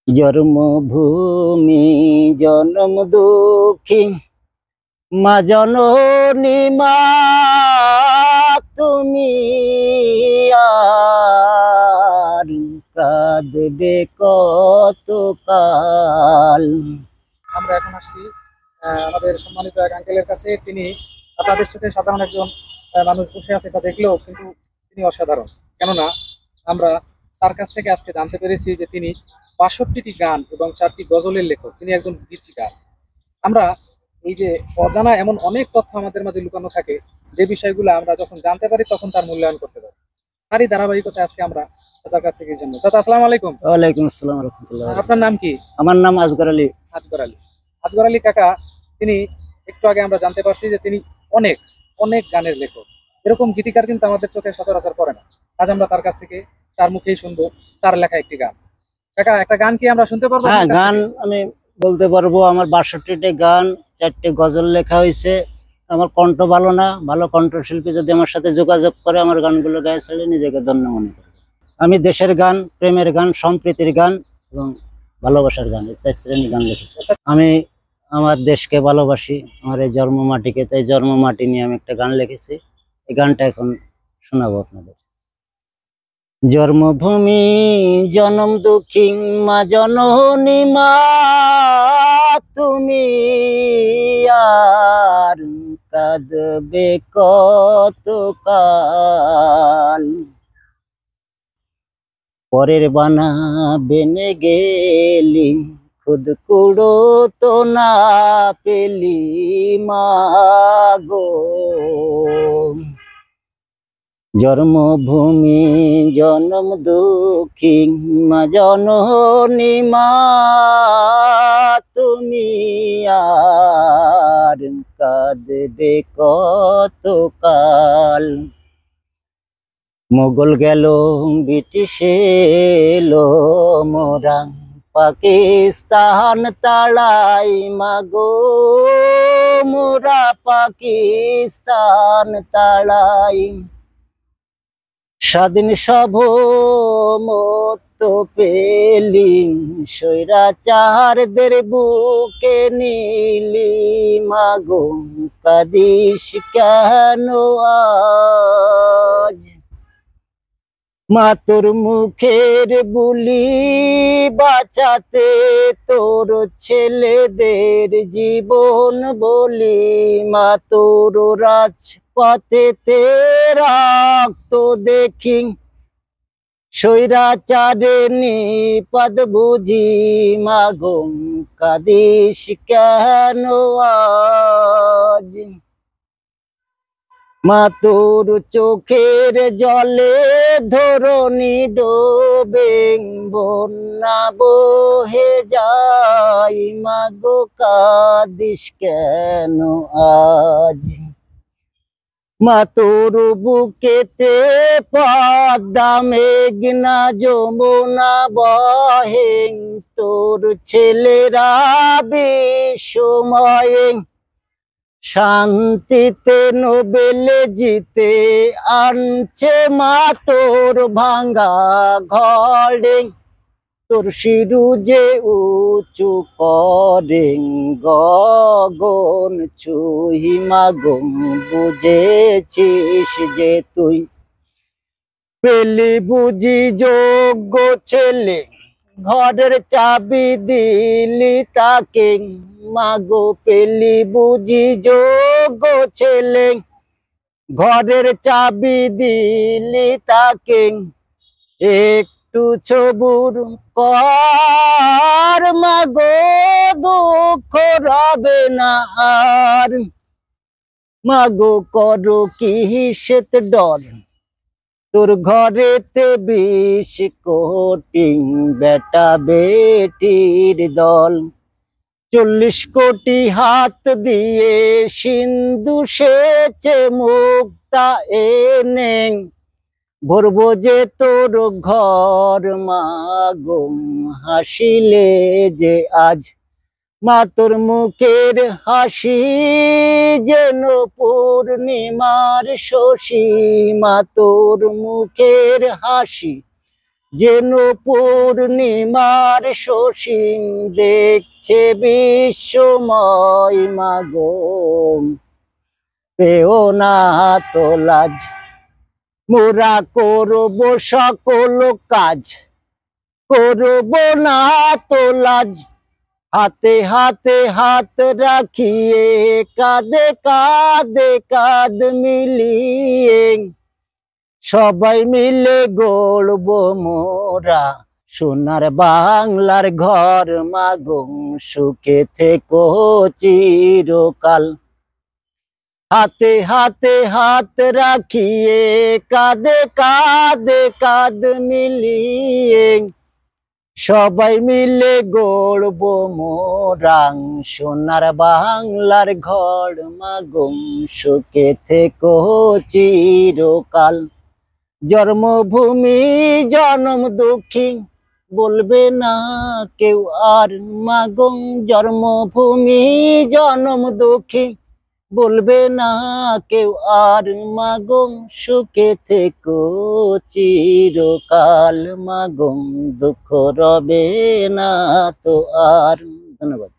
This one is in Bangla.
জন্মভূমি জনম দুঃখী মা জননী মা তুমি আর কাঁদবে কতকাল। আমরা এখন আসছি আমাদের সম্মানিত এক আঙ্কেলের কাছে। তিনি আপনাদের চোখে সাধারণ একজন মানুষ বসে আছে, এটা দেখলেও কিন্তু তিনি অসাধারণ। কেননা আমরা তার কাছ থেকে আজকে জানতে পেরেছি যে তিনি ৬২টি গান এবং ৪টি গজলের লেখক। তিনি একজন গীতিকার। আমরা এই যে অজানা এমন অনেক তথ্য আমাদের মাঝে লুকানো থাকে, যে বিষয়গুলো আমরা যখন জানতে পারি তখন তার মূল্যায়ন করতে পারি। তারই ধারাবাহিকতায় আজকে আমরা চাচার কাছ থেকে জানবো। চাচা, আসসালামু আলাইকুম। ওয়ালাইকুম আসসালাম রহমতুল্লাহ। আপনার নাম কি? আমার নাম আসগর আলী। আসগর আলী। আসগর আলী কাকা, তিনি একটু আগে আমরা জানতে পারছি যে তিনি অনেক অনেক গানের লেখক। এরকম গীতিকার কিন্তু আমাদের চোখে সচরাচর পড়ে না। আজ আমরা তার কাছ থেকে তার মুখেই শুনবো তার লেখা একটি গান। কাকা, একটা গান কি আমরা শুনতে পারবো? হ্যাঁ, গান আমি বলতে পারবো। আমার ৬২টি গান, 4টি গজল লেখা হয়েছে। আমার কণ্ঠ ভালো না, ভালো কণ্ঠশিল্পী যদি আমার সাথে যোগাযোগ করে আমার গানগুলো গায়ে ছেড়ে নিজেকে ধন্য মনে করবো। আমি দেশের গান, প্রেমের গান, সম্প্রীতির গান এবং ভালোবাসার গান, এই 4 শ্রেণীর গান লিখেছি। আমি আমার দেশকে ভালোবাসি, আমার এই জন্ম মাটিকে, তাই জন্ম মাটি নিয়ে আমি একটা গান লিখেছি। এই গানটা এখন শোনাবো আপনাদের। জন্মভূমি জনম দুঃখী মা জননী মা তুমি আর কাঁদবে কতকাল। পরের বানা বেনে গেলি খুদ কুড়ো তো না পেলি মা গো। জন্মভূমি জনম দুঃখী মা জননী মা তুমি আর কাঁদবে কতকাল। মোগল গেল ব্রিটিশ এলো মোরা পাকিস্তান তাড়াই মাগো, মোরা পাকিস্তান তাড়াই। স্বাধীন সার্বভৌমত্ব পেলি স্বৈরাচারদের বুকে নিলি মাগো, কাঁদিস কেন আজ। মা তোর মুখের বুলি বাঁচাতে তোর ছেলেদের জীবন বলি, মা তোর রাজপথেতে রক্ত দেখি স্বৈরাচারে নিপাত বুঝি মাগো, কাঁদিস কেন আজ। মা তোর চোখের জলে ধরণী ডোবে বন্যা বহে যাই মাগো, কাঁদিস কেন আজ। মা তোর বুকেতে পদ্মা মেঘনা যমুনা বহে, তোর ছেলেরা বিশ্বময়ে শান্তিতে নোবেল জিতে আনছে মা তোর ভাঙ্গা ঘরে, তোর শিরু যে উঁচু করে গগন ছুঁই মাগো, বুঝেছিস যে তুই পেলি বুঝি যোগ্য ছেলে, ঘরের চাবি দিলি তাকে মাগো, পেলি বুঝি যোগ্য ছেলে, ঘরের চাবি দিলি তাকে। একটু সবুর কর মাগো, দুঃখ রবে না আর। মাগো করো কিসেত ডর, তোর ঘরেতে 20 কোটি বেটা বেটির দল। 40 কোটি হাত দিয়ে সিন্ধু সেচে মুক্তা এনে ভরবো যে তোর ঘর মাগো, হাসিলে যে আজ। মা তোর মুখের হাসি যেন পূর্ণিমার শশী, মা তোর মুখের হাসি যেন পূর্ণিমার শশীন দেখছে বিশ্বময় মাগো, পেও না তো লাজ, মোরা করব সকল কাজ, করব না তো লাজ, হাতে হাতে হাত রাখিয়ে কাঁধে কাঁধে কাঁধ মিলিয়ে সবাই মিলে গড়ব মোরা সোনার বাংলার ঘর মাগো, সুখে থেকো চিরকাল। হাতে হাতে হাত রাখিয়ে কাঁধে কাঁধে কাঁধ মিলিয়ে সবাই মিলে গড়ব মোরা সোনার বাংলার ঘর মাগো, সুখে থেকো চিরকাল। জন্মভূমি জনম দুঃখী বলবে না কেউ আর মাগো, জন্মভূমি জনম দুঃখী বলবে না কেউ আর মাগো, সুখে থেকো চিরকাল মাগো, দুঃখ রবে না তো আর। ধন্যবাদ।